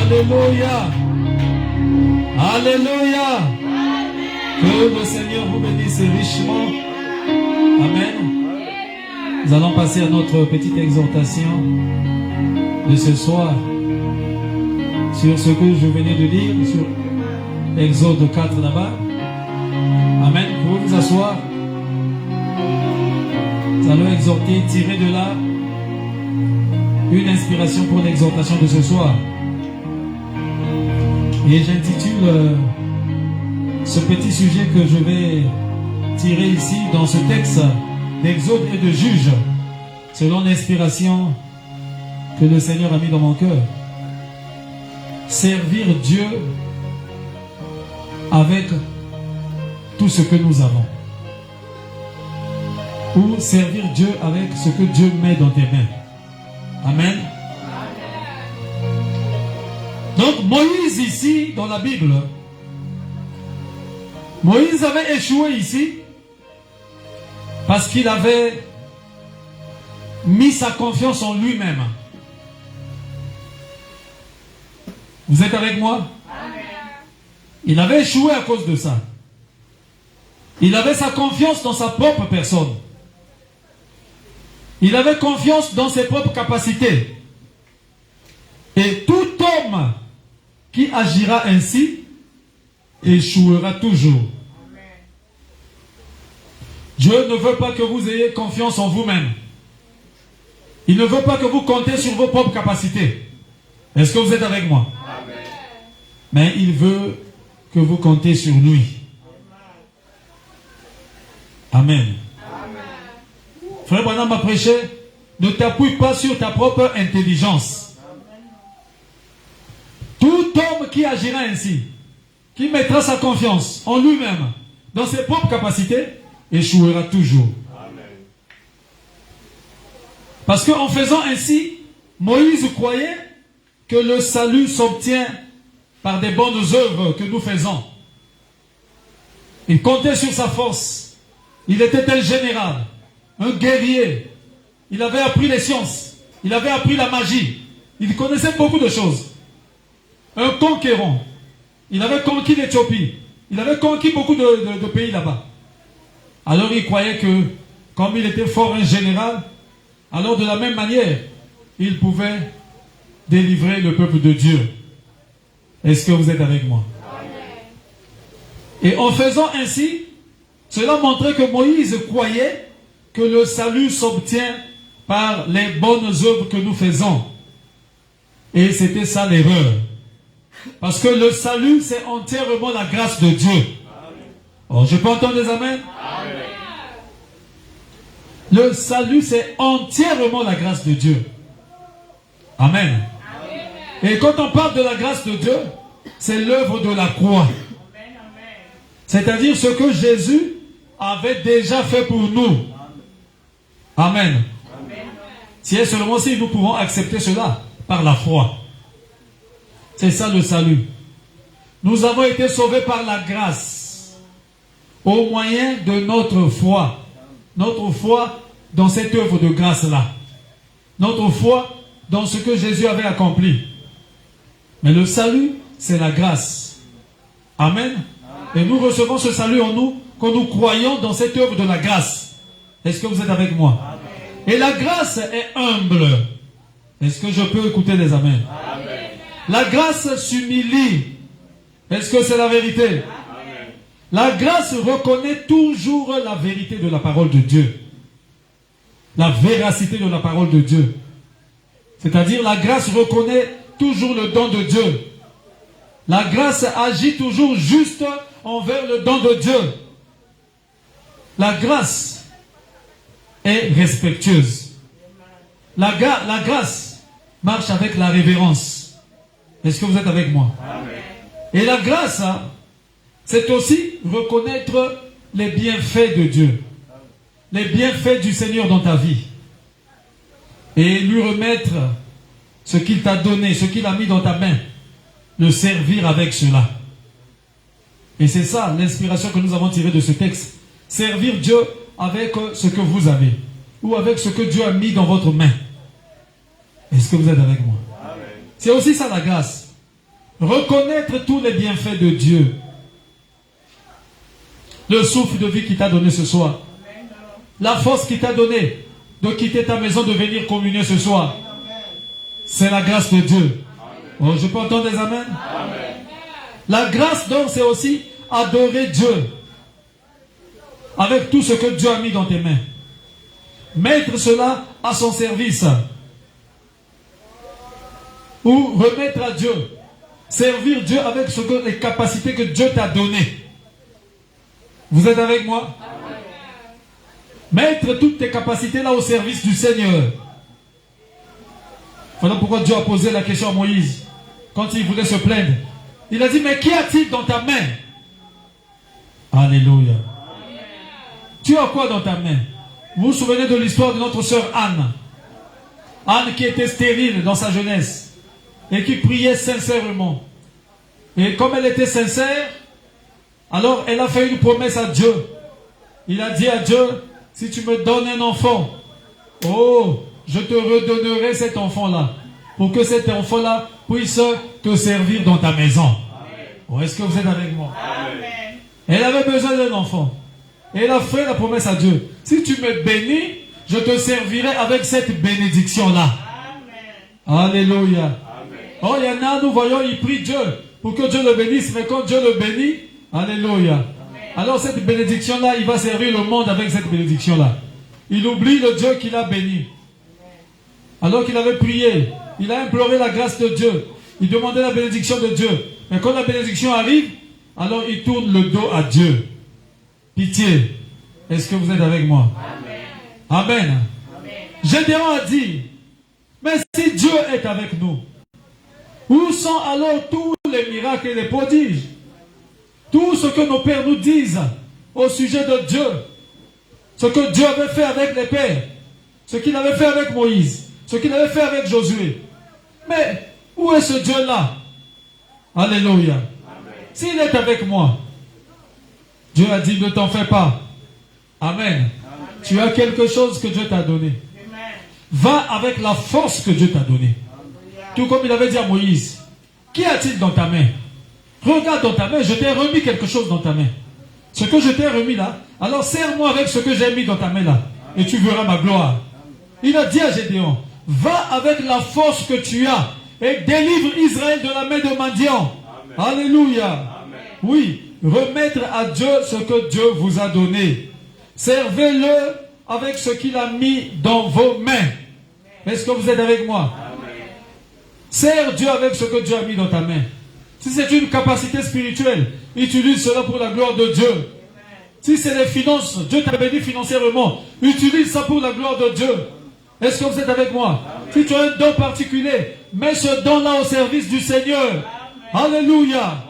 Alléluia. Alléluia. Que le Seigneur vous bénisse richement. Amen. Nous allons passer à notre petite exhortation de ce soir sur ce que je venais de dire, sur Exode 4 là-bas. Amen. Vous pouvez vous asseoir. Nous allons exhorter, tirer de là une inspiration pour l'exhortation de ce soir. Et j'intitule ce petit sujet que je vais tirer ici dans ce texte d'Exode et de Juge, selon l'inspiration que le Seigneur a mis dans mon cœur. Servir Dieu avec tout ce que nous avons. Ou servir Dieu avec ce que Dieu met dans tes mains. Amen. Donc Moïse ici, dans la Bible, Moïse avait échoué ici parce qu'il avait mis sa confiance en lui-même. Vous êtes avec moi? Il avait échoué à cause de ça. Il avait sa confiance dans sa propre personne. Il avait confiance dans ses propres capacités. Et tout homme qui agira ainsi échouera toujours. Dieu ne veut pas que vous ayez confiance en vous-même. Il ne veut pas que vous comptez sur vos propres capacités. Est-ce que vous êtes avec moi? Amen. Mais il veut que vous comptez sur lui. Amen. Amen. Frère Branham m'a prêché, ne t'appuie pas sur ta propre intelligence. Tout homme qui agira ainsi, qui mettra sa confiance en lui-même, dans ses propres capacités, échouera toujours. Amen. Parce qu'en faisant ainsi, Moïse croyait que le salut s'obtient par des bonnes œuvres que nous faisons. Il comptait sur sa force. Il était un général, un guerrier. Il avait appris les sciences. Il avait appris la magie. Il connaissait beaucoup de choses. Un conquérant. Il avait conquis l'Éthiopie. Il avait conquis beaucoup de pays là-bas. Alors il croyait que, comme il était fort un général, alors de la même manière, il pouvait délivrer le peuple de Dieu. Est-ce que vous êtes avec moi? Et en faisant ainsi, cela montrait que Moïse croyait que le salut s'obtient par les bonnes œuvres que nous faisons. Et c'était ça l'erreur. Parce que le salut, c'est entièrement la grâce de Dieu. Oh, je peux entendre des amens? Amen. Le salut, c'est entièrement la grâce de Dieu. Amen. Amen. Et quand on parle de la grâce de Dieu, c'est l'œuvre de la croix. C'est-à-dire ce que Jésus avait déjà fait pour nous. Amen. Amen. Si et seulement si nous pouvons accepter cela par la foi. C'est ça le salut. Nous avons été sauvés par la grâce au moyen de notre foi. Notre foi dans cette œuvre de grâce-là. Notre foi dans ce que Jésus avait accompli. Mais le salut, c'est la grâce. Amen. Et nous recevons ce salut en nous quand nous croyons dans cette œuvre de la grâce. Est-ce que vous êtes avec moi? Amen. Et la grâce est humble. Est-ce que je peux écouter les amens? Amen. La grâce s'humilie. Est-ce que c'est la vérité? Amen. La grâce reconnaît toujours la vérité de la parole de Dieu. La véracité de la parole de Dieu. C'est-à-dire la grâce reconnaît toujours le don de Dieu. La grâce agit toujours juste envers le don de Dieu. La grâce est respectueuse. La grâce marche avec la révérence. Est-ce que vous êtes avec moi? Amen. Et la grâce, c'est aussi reconnaître les bienfaits de Dieu. Les bienfaits du Seigneur dans ta vie. Et lui remettre ce qu'il t'a donné, ce qu'il a mis dans ta main. Le servir avec cela. Et c'est ça l'inspiration que nous avons tirée de ce texte. Servir Dieu avec ce que vous avez. Ou avec ce que Dieu a mis dans votre main. Est-ce que vous êtes avec moi? C'est aussi ça la grâce. Reconnaître tous les bienfaits de Dieu. Le souffle de vie qu'il t'a donné ce soir. La force qu'il t'a donné de quitter ta maison, de venir communier ce soir. C'est la grâce de Dieu. Oh, je peux entendre des amens? Amen. La grâce donc c'est aussi adorer Dieu. Avec tout ce que Dieu a mis dans tes mains. Mettre cela à son service. Ou remettre à Dieu. Servir Dieu avec les capacités que Dieu t'a données. Vous êtes avec moi? Amen. Mettre toutes tes capacités là au service du Seigneur. Voilà pourquoi Dieu a posé la question à Moïse. Quand il voulait se plaindre. Il a dit, mais qu'y a-t-il dans ta main? Alléluia. Amen. Tu as quoi dans ta main? Vous vous souvenez de l'histoire de notre sœur Anne. Anne qui était stérile dans sa jeunesse. Et qui priait sincèrement. Et comme elle était sincère, alors elle a fait une promesse à Dieu. Il a dit à Dieu, si tu me donnes un enfant, oh, je te redonnerai cet enfant-là. Pour que cet enfant-là puisse te servir dans ta maison. Oh, est-ce que vous êtes avec moi? Amen. Elle avait besoin d'un enfant. Et elle a fait la promesse à Dieu. Si tu me bénis, je te servirai avec cette bénédiction-là. Alléluia. Amen. Oh, il y en a, nous voyons, ils prient Dieu pour que Dieu le bénisse. Mais quand Dieu le bénit, alléluia. Amen. Alors cette bénédiction-là, il va servir le monde avec cette bénédiction-là. Il oublie le Dieu qu'il a béni. Alors qu'il avait prié, il a imploré la grâce de Dieu. Il demandait la bénédiction de Dieu. Mais quand la bénédiction arrive, alors il tourne le dos à Dieu. Pitié. Est-ce que vous êtes avec moi? Amen. Amen. Amen. Gédéon a dit, mais si Dieu est avec nous, où sont alors tous les miracles et les prodiges? Tout ce que nos pères nous disent au sujet de Dieu. Ce que Dieu avait fait avec les pères. Ce qu'il avait fait avec Moïse. Ce qu'il avait fait avec Josué. Mais où est ce Dieu-là? Alléluia. S'il est avec moi, Dieu a dit, ne t'en fais pas. Amen. Amen. Tu as quelque chose que Dieu t'a donné. Amen. Va avec la force que Dieu t'a donnée. Tout comme il avait dit à Moïse, qu'y a-t-il dans ta main? Regarde dans ta main, je t'ai remis quelque chose dans ta main. Ce que je t'ai remis là, alors sers-moi avec ce que j'ai mis dans ta main là. Et tu verras ma gloire. Il a dit à Gédéon, Va avec la force que tu as et délivre Israël de la main de Madian. Alléluia. Amen. Oui, remettre à Dieu ce que Dieu vous a donné. Servez-le avec ce qu'il a mis dans vos mains. Est-ce que vous êtes avec moi? Amen. Sers Dieu avec ce que Dieu a mis dans ta main. Si c'est une capacité spirituelle, utilise cela pour la gloire de Dieu. Amen. Si c'est les finances, Dieu t'a béni financièrement, utilise ça pour la gloire de Dieu. Est-ce que vous êtes avec moi? Amen. Si tu as un don particulier, mets ce don-là au service du Seigneur. Amen. Alléluia. Amen.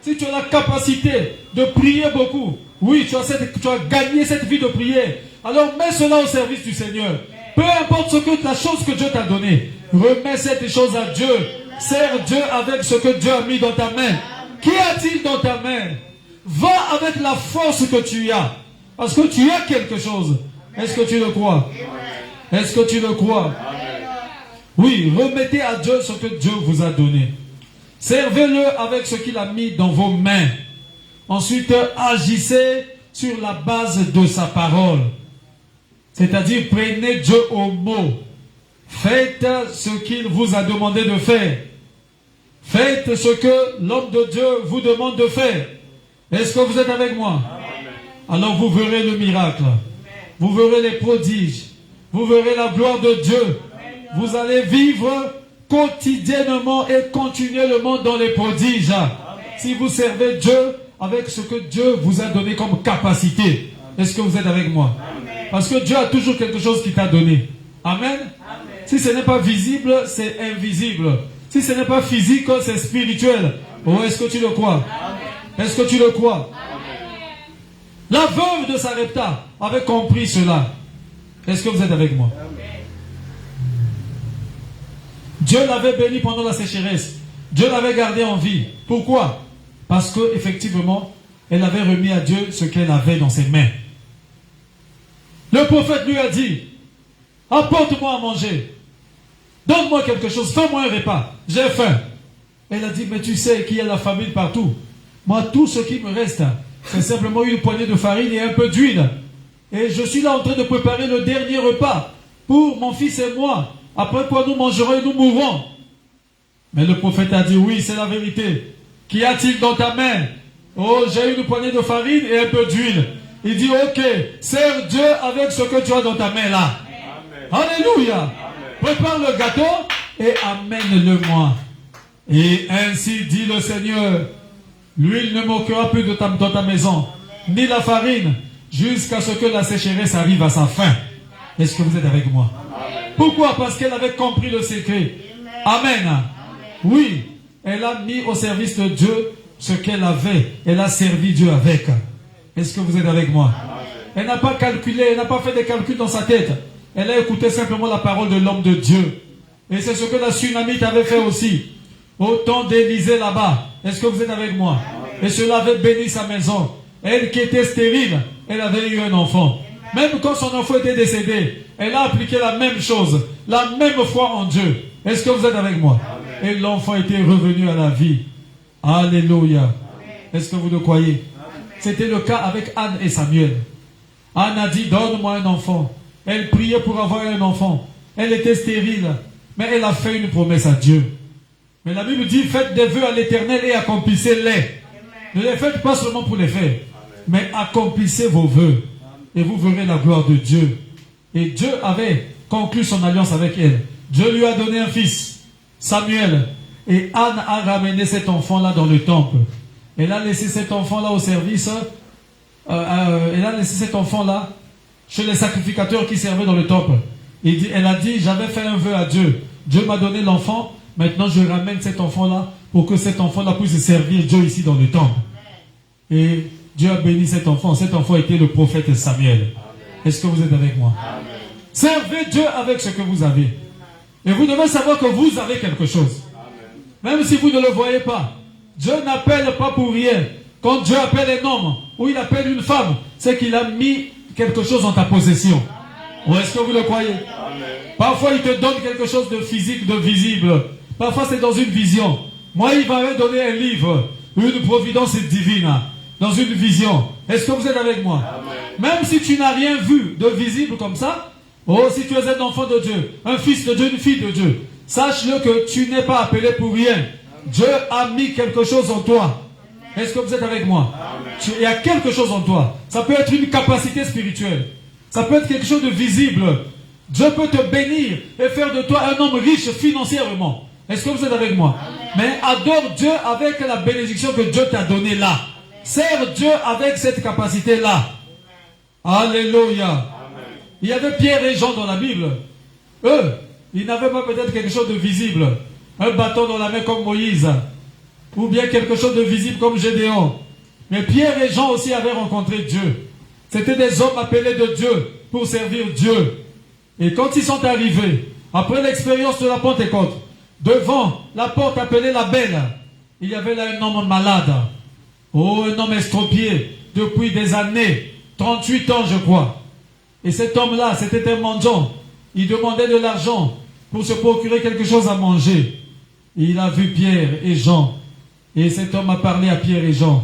Si tu as la capacité de prier beaucoup, oui, tu as gagné cette vie de prière, alors mets cela au service du Seigneur. Amen. Peu importe la chose que Dieu t'a donnée, remets cette chose à Dieu. Sers Dieu avec ce que Dieu a mis dans ta main. Qu'y a-t-il dans ta main? Va avec la force que tu as. Parce que tu as quelque chose. Est-ce que tu le crois? Est-ce que tu le crois? Oui, remettez à Dieu ce que Dieu vous a donné. Servez-le avec ce qu'il a mis dans vos mains. Ensuite, agissez sur la base de sa parole. C'est-à-dire, prenez Dieu au mot. Faites ce qu'il vous a demandé de faire. Faites ce que l'homme de Dieu vous demande de faire. Est-ce que vous êtes avec moi? Amen. Alors vous verrez le miracle. Amen. Vous verrez les prodiges. Vous verrez la gloire de Dieu. Amen. Vous allez vivre quotidiennement et continuellement dans les prodiges. Amen. Si vous servez Dieu avec ce que Dieu vous a donné comme capacité. Est-ce que vous êtes avec moi? Amen. Parce que Dieu a toujours quelque chose qu'il t'a donné. Amen. Amen. Si ce n'est pas visible, c'est invisible. Si ce n'est pas physique, c'est spirituel. Oh, est-ce que tu le crois? Amen. Est-ce que tu le crois? Amen. La veuve de Sarepta avait compris cela. Est-ce que vous êtes avec moi? Amen. Dieu l'avait béni pendant la sécheresse. Dieu l'avait gardé en vie. Pourquoi? Parce que effectivement, elle avait remis à Dieu ce qu'elle avait dans ses mains. Le prophète lui a dit: apporte-moi à manger. Donne-moi quelque chose. Fais-moi un repas. J'ai faim. Elle a dit: mais tu sais qu'il y a la famine partout. Moi, tout ce qui me reste, c'est simplement une poignée de farine et un peu d'huile. Et je suis là en train de préparer le dernier repas pour mon fils et moi. Après quoi nous mangerons et nous mourrons. Mais le prophète a dit: oui, c'est la vérité. Qu'y a-t-il dans ta main? Oh, j'ai une poignée de farine et un peu d'huile. Il dit: ok, sers Dieu avec ce que tu as dans ta main là. Amen. Alléluia. Amen. Prépare le gâteau et amène-le-moi. Et ainsi dit le Seigneur: l'huile ne manquera plus dans ta maison, ni la farine, jusqu'à ce que la sécheresse arrive à sa fin. Est-ce que vous êtes avec moi? Amen. Pourquoi? Parce qu'elle avait compris le secret. Amen. Amen. Oui, elle a mis au service de Dieu ce qu'elle avait. Elle a servi Dieu avec. Est-ce que vous êtes avec moi? Amen. Elle n'a pas calculé, elle n'a pas fait des calculs dans sa tête. Elle a écouté simplement la parole de l'homme de Dieu. Et c'est ce que la Sunamite avait fait aussi. Au temps d'Élisée là-bas. Est-ce que vous êtes avec moi? Amen. Et cela avait béni sa maison. Elle qui était stérile, elle avait eu un enfant. Amen. Même quand son enfant était décédé, elle a appliqué la même chose. La même foi en Dieu. Est-ce que vous êtes avec moi? Amen. Et l'enfant était revenu à la vie. Alléluia. Amen. Est-ce que vous le croyez? C'était le cas avec Anne et Samuel. Anne a dit: donne-moi un enfant. Elle priait pour avoir un enfant. Elle était stérile. Mais elle a fait une promesse à Dieu. Mais la Bible dit: faites des vœux à l'Éternel et accomplissez-les. Ne les faites pas seulement pour les faire. Mais accomplissez vos vœux. Et vous verrez la gloire de Dieu. Et Dieu avait conclu son alliance avec elle. Dieu lui a donné un fils, Samuel. Et Anne a ramené cet enfant-là dans le temple. Elle a laissé cet enfant-là au service. Elle a laissé cet enfant-là chez les sacrificateurs qui servaient dans le temple. Elle a dit: j'avais fait un vœu à Dieu. Dieu m'a donné l'enfant. Maintenant, je ramène cet enfant-là pour que cet enfant-là puisse servir Dieu ici dans le temple. Et Dieu a béni cet enfant. Cet enfant était le prophète Samuel. Est-ce que vous êtes avec moi? Amen. Servez Dieu avec ce que vous avez. Et vous devez savoir que vous avez quelque chose. Amen. Même si vous ne le voyez pas. Dieu n'appelle pas pour rien. Quand Dieu appelle un homme ou il appelle une femme, c'est qu'il a mis quelque chose en ta possession. Ou est-ce que vous le croyez? Amen. Parfois il te donne quelque chose de physique, de visible. Parfois c'est dans une vision. Moi il m'avait donné un livre, une providence divine, dans une vision. Est-ce que vous êtes avec moi? Amen. Même si tu n'as rien vu de visible comme ça, Oh, si tu es un enfant de Dieu, un fils de Dieu, une fille de Dieu, sache-le que tu n'es pas appelé pour rien. Dieu a mis quelque chose en toi. Est-ce que vous êtes avec moi? Il y a quelque chose en toi. Ça peut être une capacité spirituelle. Ça peut être quelque chose de visible. Dieu peut te bénir et faire de toi un homme riche financièrement. Est-ce que vous êtes avec moi? Mais adore Dieu avec la bénédiction que Dieu t'a donnée là. Sers Dieu avec cette capacité-là. Alléluia. Il y avait Pierre et Jean dans la Bible. Eux, ils n'avaient pas peut-être quelque chose de visible. Un bâton dans la main comme Moïse. Ou bien quelque chose de visible comme Gédéon. Mais Pierre et Jean aussi avaient rencontré Dieu. C'était des hommes appelés de Dieu pour servir Dieu. Et quand ils sont arrivés, après l'expérience de la Pentecôte, devant la porte appelée la Belle, il y avait là un homme malade. Oh, un homme estropié depuis des années, 38 ans je crois. Et cet homme-là, c'était un mendiant. Il demandait de l'argent pour se procurer quelque chose à manger. Et il a vu Pierre et Jean. Et cet homme a parlé à Pierre et Jean.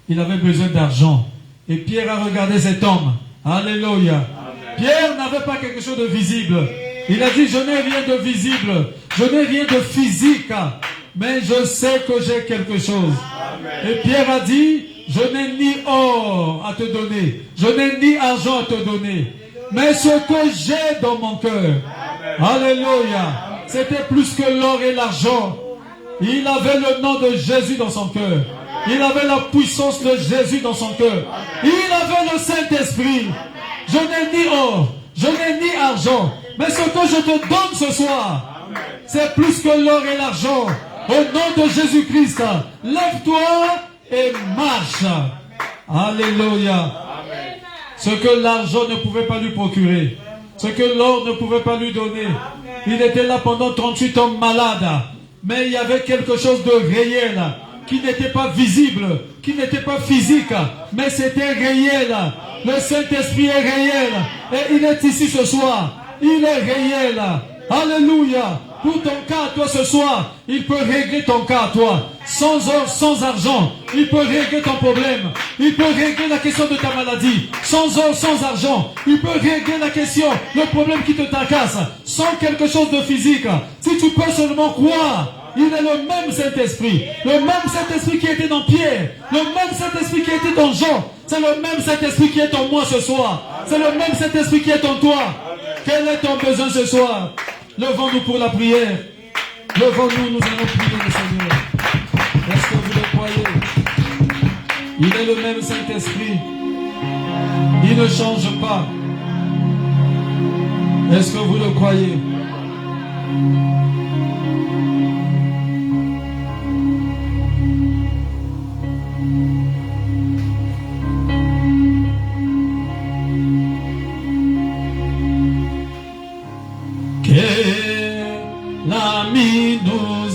Il avait besoin d'argent. Et Pierre a regardé cet homme. Alléluia. Amen. Pierre n'avait pas quelque chose de visible. Il a dit, je n'ai rien de visible. Je n'ai rien de physique. Mais je sais que j'ai quelque chose. Amen. Et Pierre a dit, je n'ai ni or à te donner. Je n'ai ni argent à te donner. Mais ce que j'ai dans mon cœur. Alléluia. C'était plus que l'or et l'argent. Il avait le nom de Jésus dans son cœur. Il avait la puissance de Jésus dans son cœur. Il avait le Saint-Esprit. Je n'ai ni or, je n'ai ni argent. Mais ce que je te donne ce soir, c'est plus que l'or et l'argent. Au nom de Jésus-Christ, lève-toi et marche. Alléluia. Ce que l'argent ne pouvait pas lui procurer, ce que l'or ne pouvait pas lui donner. Il était là pendant 38 ans malade. Mais il y avait quelque chose de réel, qui n'était pas visible, qui n'était pas physique, mais c'était réel. Le Saint-Esprit est réel. Et il est ici ce soir. Il est réel. Alléluia. Pour ton cas à toi ce soir, il peut régler ton cas à toi. Sans or, sans argent, il peut régler ton problème. Il peut régler la question de ta maladie. Sans or, sans argent, il peut régler la question, le problème qui te tracasse. Sans quelque chose de physique. Si tu peux seulement croire, il est le même Saint-Esprit. Le même Saint-Esprit qui était dans Pierre. Le même Saint-Esprit qui était dans Jean. C'est le même Saint-Esprit qui est en moi ce soir. C'est le même Saint-Esprit qui est en toi. Quel est ton besoin ce soir? Levons-nous pour la prière. Levons-nous, nous allons prier le Seigneur. Est-ce que vous le croyez? Il est le même Saint-Esprit. Il ne change pas. Est-ce que vous le croyez? Que l'ami nous